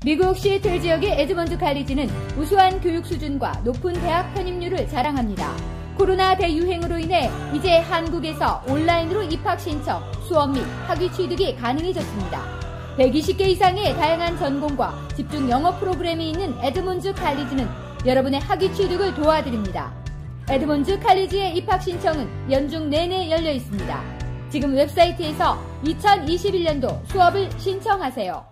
미국 시애틀 지역의 에드먼드 칼리지는 우수한 교육 수준과 높은 대학 편입률을 자랑합니다. 코로나 대유행으로 인해 이제 한국에서 온라인으로 입학 신청, 수업 및 학위 취득이 가능해졌습니다. 120개 이상의 다양한 전공과 집중 영어 프로그램이 있는 에드먼드 칼리지는 여러분의 학위 취득을 도와드립니다. 에드먼드 칼리지의 입학 신청은 연중 내내 열려 있습니다. 지금 웹사이트에서 2021년도 수업을 신청하세요.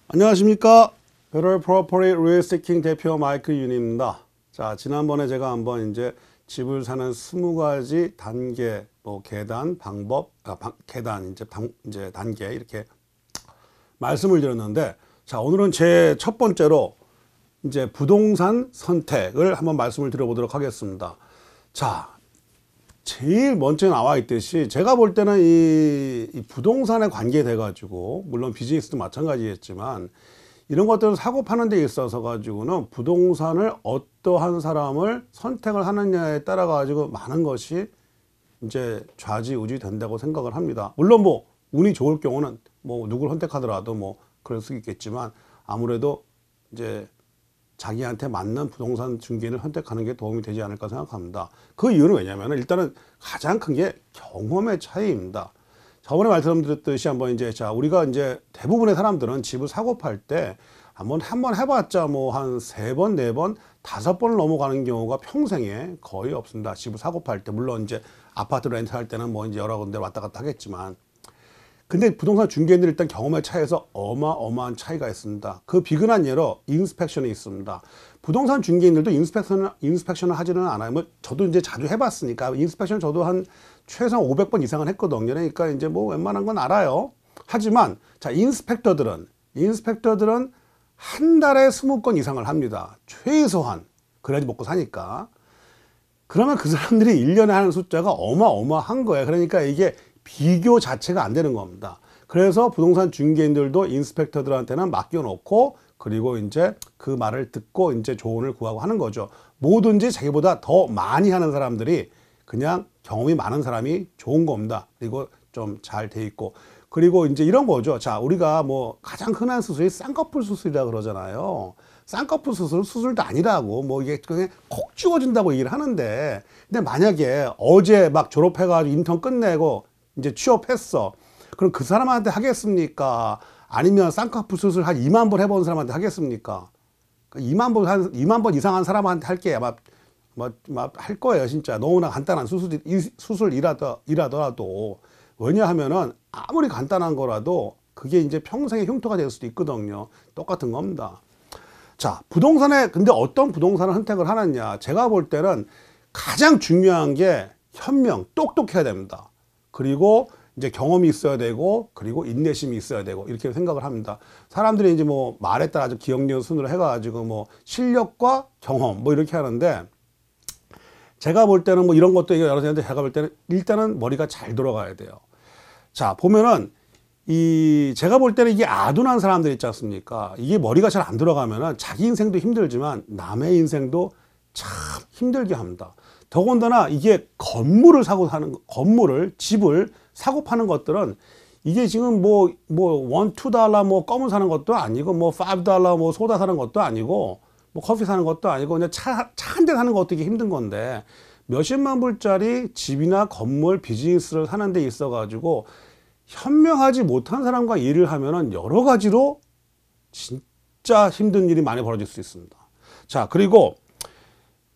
안녕하십니까. Better Property Real Estate 대표 마이크 윤입니다. 자, 지난번에 제가 한번 이제 집을 사는 20가지 단계, 계단, 방법, 계단, 이제 단계 이렇게 말씀을 드렸는데, 자, 오늘은 제 첫 번째로 이제 부동산 선택을 한번 말씀을 드려보도록 하겠습니다. 자, 제일 먼저 나와 있듯이 제가 볼 때는 이 부동산에 관계돼 가지고, 물론 비즈니스도 마찬가지겠지만 이런 것들을 사고 파는 데 있어서 가지고는 부동산을 어떠한 사람을 선택을 하느냐에 따라 가지고 많은 것이 이제 좌지우지 된다고 생각을 합니다. 물론 운이 좋을 경우는 누구를 선택하더라도 그럴 수 있겠지만, 아무래도 이제 자기한테 맞는 부동산 중개인을 선택하는 게 도움이 되지 않을까 생각합니다. 그 이유는 왜냐하면 일단은 가장 큰 게 경험의 차이입니다. 저번에 말씀드렸듯이 한번 이제 우리가 이제 대부분의 사람들은 집을 사고 팔 때 한번 해봤자 한 3번, 4번, 5번을 넘어가는 경우가 평생에 거의 없습니다. 집을 사고 팔 때. 물론 이제 아파트 렌트할 때는 이제 여러 군데 왔다 갔다 하겠지만, 근데 부동산 중개인들이 일단 경험의 차이에서 어마어마한 차이가 있습니다. 그 비근한 예로 인스펙션이 있습니다. 부동산 중개인들도 인스펙션을 하지는 않아요. 저도 이제 자주 해봤으니까 인스펙션 저도 한 최소 500번 이상은 했거든요. 그러니까 이제 웬만한 건 알아요. 하지만 자, 인스펙터들은 한 달에 20건 이상을 합니다. 최소한. 그래야지 먹고 사니까. 그러면 그 사람들이 1년에 하는 숫자가 어마어마한 거예요. 그러니까 이게 비교 자체가 안 되는 겁니다. 그래서 부동산 중개인들도 인스펙터들한테는 맡겨놓고, 그리고 이제 그 말을 듣고 이제 조언을 구하고 하는 거죠. 뭐든지 자기보다 더 많이 하는 사람들이, 그냥 경험이 많은 사람이 좋은 겁니다. 그리고 좀 잘 돼 있고. 그리고 이제 이런 거죠. 자, 우리가 가장 흔한 수술이 쌍꺼풀 수술이라 그러잖아요. 쌍꺼풀 수술도 아니라고 이게 그냥 콕 찍어준다고 얘기를 하는데, 근데 만약에 어제 막 졸업해가지고 인턴 끝내고 이제 취업했어. 그럼 그 사람한테 하겠습니까? 아니면 쌍꺼풀 수술 한 2만 번 해본 사람한테 하겠습니까? 2만 번 이상 한 사람한테 할게 아마 할 거예요. 진짜 너무나 간단한 수술이라더라도. 왜냐하면은 아무리 간단한 거라도 그게 이제 평생의 흉터가 될 수도 있거든요. 똑같은 겁니다. 자, 근데 어떤 부동산을 선택을 하느냐. 제가 볼 때는 가장 중요한 게 현명, 똑똑해야 됩니다. 그리고 이제 경험이 있어야 되고, 그리고 인내심이 있어야 되고, 이렇게 생각을 합니다. 사람들이 이제 말에 따라 기억력 순으로 해가지고 실력과 경험 이렇게 하는데, 제가 볼 때는 이런 것도 여러 가지인데, 제가 볼 때는 일단은 머리가 잘 돌아가야 돼요. 자, 보면은 제가 볼 때는 이게 아둔한 사람들 있지 않습니까? 이게 머리가 잘 안 돌아가면은 자기 인생도 힘들지만 남의 인생도 참 힘들게 합니다. 더군다나 이게 집을 사고 파는 것들은 이게 지금 $1, $2 껌을 사는 것도 아니고 $5 소다 사는 것도 아니고 커피 사는 것도 아니고 그냥 차 한 대 사는 것도 이게 힘든 건데, 몇십만 불짜리 집이나 건물 비즈니스를 사는 데 있어 가지고 현명하지 못한 사람과 일을 하면은 여러 가지로 진짜 힘든 일이 많이 벌어질 수 있습니다. 자, 그리고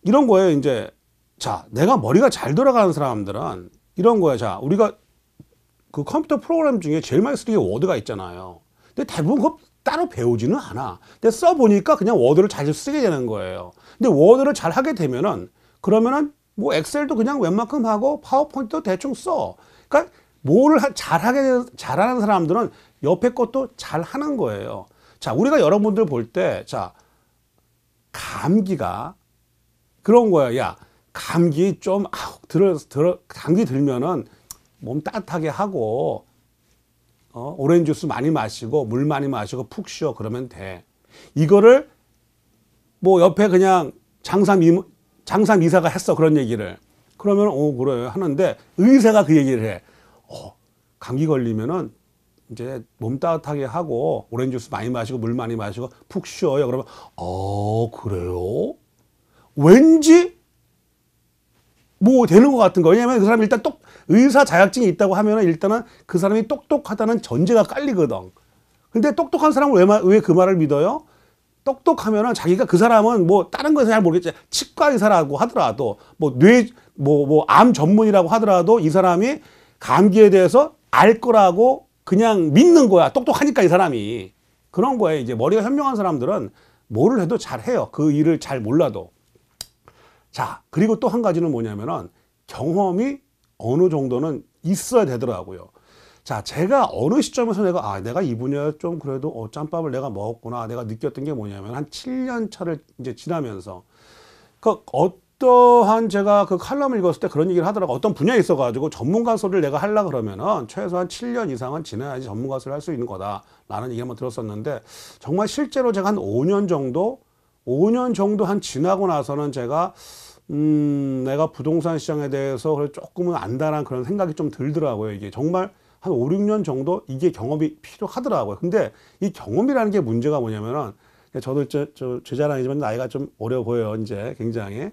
이런 거예요. 이제 자, 내가 머리가 잘 돌아가는 사람들은 이런 거야. 자, 우리가 그 컴퓨터 프로그램 중에 제일 많이 쓰는 게 워드가 있잖아요. 근데 대부분 그거 따로 배우지는 않아. 근데 써보니까 그냥 워드를 잘 쓰게 되는 거예요. 근데 워드를 잘 하게 되면은, 그러면은 엑셀도 그냥 웬만큼 하고 파워포인트도 대충 써. 그러니까 뭐를 잘하는 사람들은 옆에 것도 잘 하는 거예요. 자, 우리가 여러분들 볼 때, 자, 감기가 그런 거야. 야, 감기 좀 감기 들면은 몸 따뜻하게 하고 오렌지 주스 많이 마시고 물 많이 마시고 푹 쉬어 그러면 돼. 이거를 뭐 옆에 그냥 장삼이사가 했어 그런 얘기를. 그러면 그래 하는데 의사가 그 얘기를 해. 감기 걸리면은 이제 몸 따뜻하게 하고 오렌지 주스 많이 마시고 물 많이 마시고 푹 쉬어요. 그러면 그래요? 왠지 뭐 되는 것 같은 거. 왜냐면 그 사람이 일단 의사 자격증이 있다고 하면은 일단은 그 사람이 똑똑하다는 전제가 깔리거든. 근데 똑똑한 사람은 왜 그 말을 믿어요? 똑똑하면은 자기가 그 사람은 뭐 다른 거에서 잘 모르겠지. 치과 의사라고 하더라도 암 전문이라고 하더라도 이 사람이 감기에 대해서 알 거라고 그냥 믿는 거야. 똑똑하니까 이 사람이. 그런 거예요. 이제 머리가 현명한 사람들은 뭐를 해도 잘 해요. 그 일을 잘 몰라도. 자, 그리고 또 한 가지는 뭐냐면은 경험이 어느 정도는 있어야 되더라고요. 자, 제가 어느 시점에서 내가 이 분야에 좀 그래도 짬밥을 내가 먹었구나. 내가 느꼈던 게 뭐냐면 한 7년 차를 이제 지나면서 어떠한 제가 그 칼럼을 읽었을 때 그런 얘기를 하더라고. 어떤 분야에 있어가지고 전문가 소리를 내가 하려고 그러면은 최소한 7년 이상은 지나야지 전문가 소리를 할 수 있는 거다라는 얘기 한번 들었었는데 정말 실제로 제가 한 5년 정도 한 지나고 나서는 제가 내가 부동산 시장에 대해서 조금은 안다라는 그런 생각이 좀 들더라고요. 이게 정말 한 5, 6년 정도 이게 경험이 필요하더라고요. 근데 이 경험이라는 게 문제가 뭐냐면은 저도 제 자랑이지만 나이가 좀 어려 보여요. 이제 굉장히.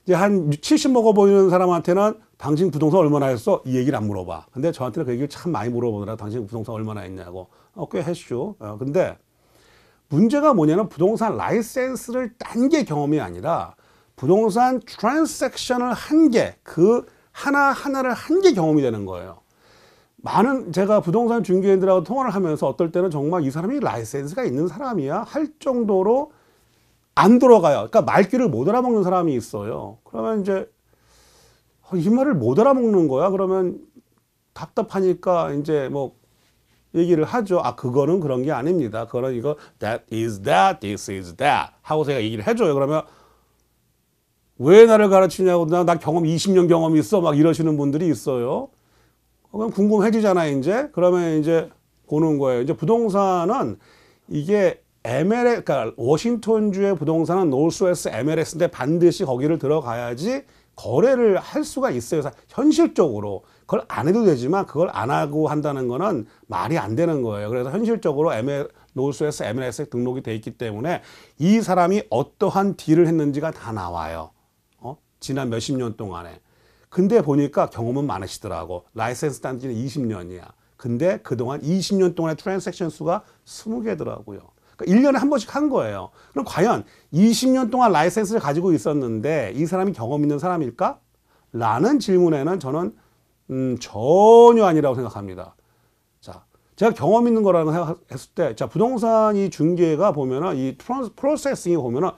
이제 한 70 먹어 보이는 사람한테는 당신 부동산 얼마나 했어? 이 얘기를 안 물어봐. 근데 저한테는 그 얘기를 참 많이 물어보더라. 당신 부동산 얼마나 했냐고. 꽤 했죠. 근데 문제가 뭐냐면 부동산 라이센스를 딴 게 경험이 아니라 부동산 트랜잭션을 한 게, 그 하나하나를 한 게 경험이 되는 거예요. 제가 부동산 중개인들하고 통화를 하면서 어떨 때는 정말 이 사람이 라이센스가 있는 사람이야 할 정도로 안 들어가요. 그러니까 말귀를 못 알아먹는 사람이 있어요. 그러면 이제 이 말을 못 알아먹는 거야. 그러면 답답하니까 이제 뭐 얘기를 하죠. 그거는 그런 게 아닙니다. 그거는 이거 that is that, this is that 하고 제가 얘기를 해줘요. 그러면 왜 나를 가르치냐고. 나 경험 20년 경험이 있어 막 이러시는 분들이 있어요. 그럼 궁금해지잖아요. 이제 그러면 이제 보는 거예요. 이제 부동산은 이게 그러니까 워싱턴주의 부동산은 노스웨스트 MLS인데 반드시 거기를 들어가야지 거래를 할 수가 있어요. 현실적으로 그걸 안 해도 되지만 그걸 안 하고 한다는 거는 말이 안 되는 거예요. 그래서 현실적으로 노스웨스트 MLS에 등록이 돼 있기 때문에 이 사람이 어떠한 딜을 했는지가 다 나와요. 지난 몇십 년 동안에. 근데 보니까 경험은 많으시더라고. 라이센스 딴 지는 20년이야. 근데 그동안 20년 동안의 트랜잭션 수가 20개더라고요. 그러니까 1년에 한 번씩 한 거예요. 그럼 과연 20년 동안 라이센스를 가지고 있었는데 이 사람이 경험 있는 사람일까? 라는 질문에는 저는 전혀 아니라고 생각합니다. 자, 제가 경험 있는 거라고 생각했을 때, 자, 부동산 이 중개가 보면은 이 프로세싱이 보면은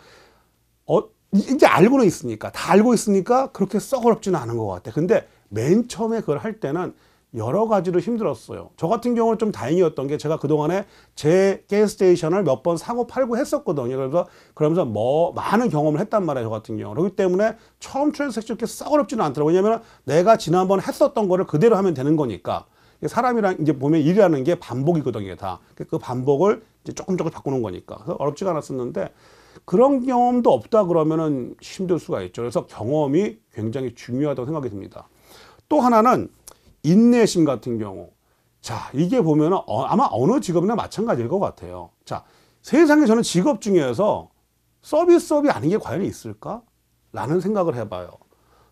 이제 알고는 있으니까, 다 알고 있으니까 그렇게 썩 어렵지는 않은 것 같아. 근데 맨 처음에 그걸 할 때는 여러 가지로 힘들었어요. 저 같은 경우는 좀 다행이었던 게 제가 그동안에 제 가스스테이션을 몇 번 사고 팔고 했었거든요. 그러면서 많은 경험을 했단 말이에요. 저 같은 경우. 그렇기 때문에 처음 트랜잭션 이렇게 썩 어렵지는 않더라고요. 왜냐면 내가 지난번 했었던 거를 그대로 하면 되는 거니까. 사람이랑 이제 보면 일이라는 게 반복이거든요. 다. 그 반복을 이제 조금 바꾸는 거니까. 그래서 어렵지가 않았었는데 그런 경험도 없다 그러면은 힘들 수가 있죠. 그래서 경험이 굉장히 중요하다고 생각이 듭니다. 또 하나는 인내심 같은 경우. 자, 이게 보면은 아마 어느 직업이나 마찬가지일 것 같아요. 자, 세상에 저는 직업 중에서 서비스업이 아닌 게 과연 있을까? 라는 생각을 해봐요.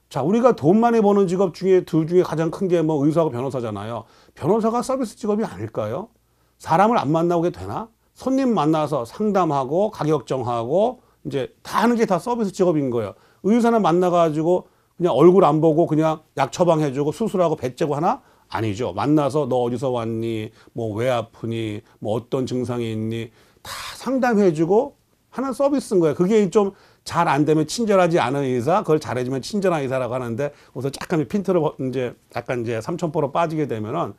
자, 우리가 돈 많이 버는 직업 중에 둘 중에 가장 큰 게 뭐 의사하고 변호사잖아요. 변호사가 서비스 직업이 아닐까요? 사람을 안 만나게 되나? 손님 만나서 상담하고 가격 정하고 이제 다 하는 게 다 서비스 직업인 거예요. 의사는 만나가지고 그냥 얼굴 안 보고 그냥 약 처방해주고 수술하고 배 째고 하나? 아니죠. 만나서 너 어디서 왔니? 뭐 왜 아프니? 뭐 어떤 증상이 있니? 다 상담해주고 하는 서비스인 거예요. 그게 좀 잘 안 되면 친절하지 않은 의사, 그걸 잘해주면 친절한 의사라고 하는데, 거기서 약간 핀트를 이제 약간 이제 삼천포로 빠지게 되면은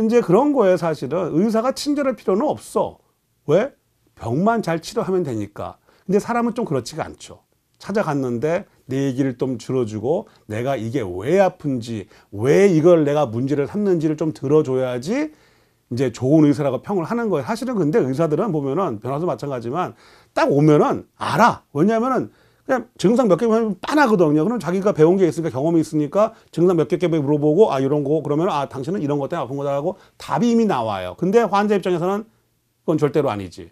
이제 그런 거예요. 사실은 의사가 친절할 필요는 없어. 왜? 병만 잘 치료하면 되니까. 근데 사람은 좀 그렇지가 않죠. 찾아갔는데 내 얘기를 좀 들어주고 내가 이게 왜 아픈지, 왜 이걸 내가 문제를 삼는지를 좀 들어줘야지 이제 좋은 의사라고 평을 하는 거예요. 사실은 근데 의사들은 보면은 변호사도 마찬가지지만 딱 오면은 알아. 왜냐면은 그냥 증상 몇 개만 빤하거든요. 그럼 자기가 배운 게 있으니까 경험이 있으니까 증상 몇 개 물어보고 아 이런 거 그러면 아 당신은 이런 것 때문에 아픈 거다 하고 답이 이미 나와요. 근데 환자 입장에서는 그건 절대로 아니지.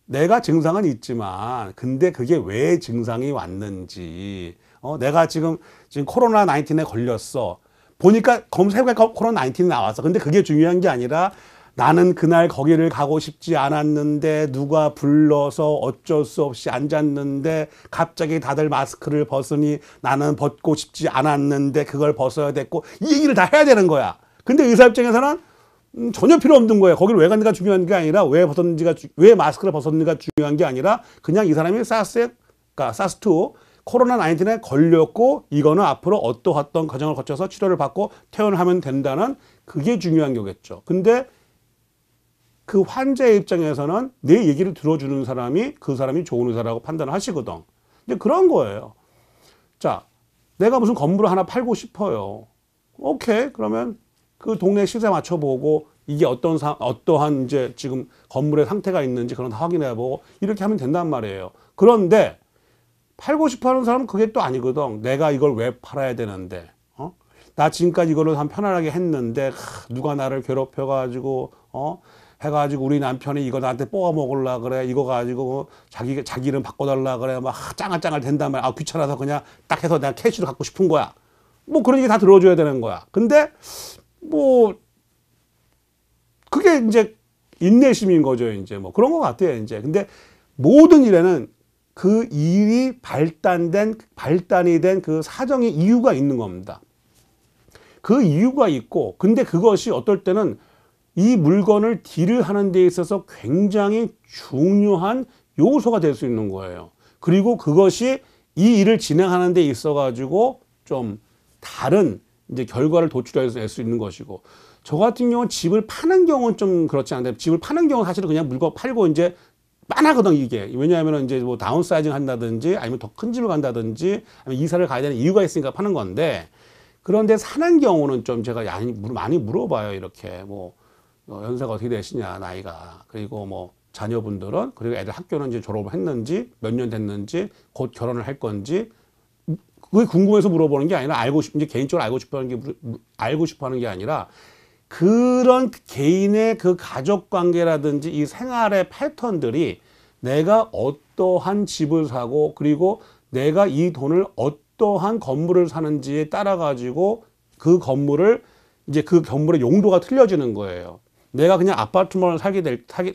내가 증상은 있지만 근데 그게 왜 증상이 왔는지 내가 지금 코로나 19에 걸렸어. 보니까 검사해보니까 코로나 19이 나왔어. 근데 그게 중요한 게 아니라 나는 그날 거기를 가고 싶지 않았는데 누가 불러서 어쩔 수 없이 앉았는데 갑자기 다들 마스크를 벗으니 나는 벗고 싶지 않았는데 그걸 벗어야 됐고 이 얘기를 다 해야 되는 거야. 근데 의사 입장에서는 전혀 필요 없는 거예요. 거기를 왜 갔는가 중요한 게 아니라 왜 마스크를 벗었는가 중요한 게 아니라 그냥 이 사람이 사스2 코로나 19에 걸렸고 이거는 앞으로 어떠한 과정을 거쳐서 치료를 받고 퇴원을 하면 된다는 그게 중요한 거겠죠. 근데 그 환자의 입장에서는 내 얘기를 들어주는 사람이 그 사람이 좋은 의사라고 판단을 하시거든. 근데 그런 거예요. 자, 내가 무슨 건물을 하나 팔고 싶어요. 오케이. 그러면 그 동네 시세 맞춰보고 이게 어떠한 이제 지금 건물의 상태가 있는지 그런 다 확인해보고 이렇게 하면 된단 말이에요. 그런데 팔고 싶어 하는 사람은 그게 또 아니거든. 내가 이걸 왜 팔아야 되는데, 나 지금까지 이거를 한 편안하게 했는데, 누가 나를 괴롭혀가지고, 해가지고 우리 남편이 이거 나한테 뽑아 먹으려 그래. 이거 가지고 자기 이름 바꿔달라 그래. 막 짱알짱알 된단 말이야. 아, 귀찮아서 그냥 딱 해서 내가 캐시로 갖고 싶은 거야. 뭐 그런 얘기 다 들어줘야 되는 거야. 근데, 뭐, 그게 이제 인내심인 거죠. 이제 뭐 그런 것 같아요. 이제. 근데 모든 일에는 그 일이 발단이 된 그 사정의 이유가 있는 겁니다. 그 이유가 있고, 근데 그것이 어떨 때는 이 물건을 딜을 하는 데 있어서 굉장히 중요한 요소가 될 수 있는 거예요. 그리고 그것이 이 일을 진행하는 데 있어 가지고 좀 다른 이제 결과를 도출할 수 있는 것이고, 저 같은 경우는 집을 파는 경우는 좀 그렇지 않은데, 집을 파는 경우는 사실은 그냥 물건 팔고 이제 빤하거든, 이게. 왜냐하면 이제 뭐 다운사이징 한다든지 아니면 더 큰 집을 간다든지 아니면 이사를 가야 되는 이유가 있으니까 파는 건데, 그런데 사는 경우는 좀 제가 많이 물어봐요. 이렇게 뭐 연세가 어떻게 되시냐, 나이가. 그리고 뭐 자녀분들은, 그리고 애들 학교는 이제 졸업을 했는지 몇 년 됐는지 곧 결혼을 할 건지, 그게 궁금해서 물어보는 게 아니라 이제 개인적으로 알고 싶어 하는 게 아니라 그런 개인의 그 가족 관계라든지 이 생활의 패턴들이 내가 어떠한 집을 사고 그리고 내가 이 돈을 어떠한 건물을 사는지에 따라 가지고 그 건물의 용도가 틀려지는 거예요. 내가 그냥 아파트만을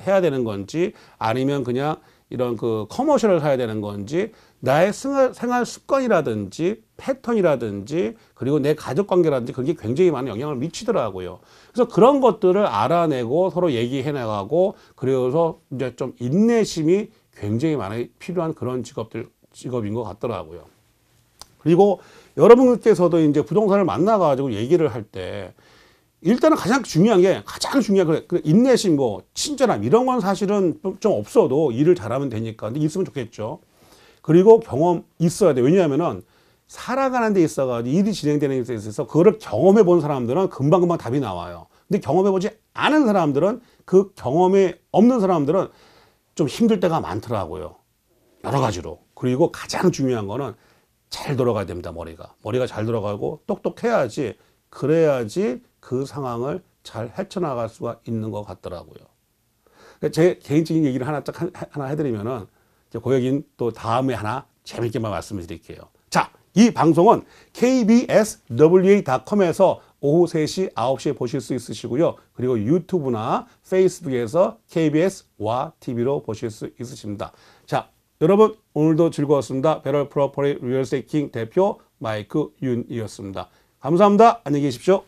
해야 되는 건지 아니면 그냥 이런 그 커머셜을 사야 되는 건지 나의 생활 습관이라든지 패턴이라든지 그리고 내 가족 관계라든지 그게 굉장히 많은 영향을 미치더라고요. 그래서 그런 것들을 알아내고 서로 얘기해 나가고 그래서 이제 좀 인내심이 굉장히 많이 필요한 그런 직업인 것 같더라고요. 그리고 여러분께서도 이제 부동산을 만나가지고 얘기를 할 때 일단은 가장 중요한 게 인내심, 뭐 친절함 이런 건 사실은 좀 없어도 일을 잘하면 되니까. 근데 있으면 좋겠죠. 그리고 경험 있어야 돼. 왜냐하면은 살아가는 데 있어가지고 일이 진행되는 데 있어서 그거를 경험해 본 사람들은 금방금방 답이 나와요. 근데 경험해 보지 않은 사람들은, 그 경험이 없는 사람들은 좀 힘들 때가 많더라고요. 여러 가지로. 그리고 가장 중요한 거는 잘 돌아가야 됩니다. 머리가 잘 돌아가고 똑똑해야지, 그래야지 그 상황을 잘 헤쳐나갈 수가 있는 것 같더라고요. 제 개인적인 얘기를 하나 해드리면은, 그 얘기는 또 다음에 하나 재밌게만 말씀을 드릴게요. 자, 이 방송은 kbswa.com에서 오후 3시, 9시에 보실 수 있으시고요. 그리고 유튜브나 페이스북에서 KBS와 TV로 보실 수 있으십니다. 자, 여러분 오늘도 즐거웠습니다. 베럴 프로퍼리 리얼 에스테이팅 대표 마이크 윤이었습니다. 감사합니다. 안녕히 계십시오.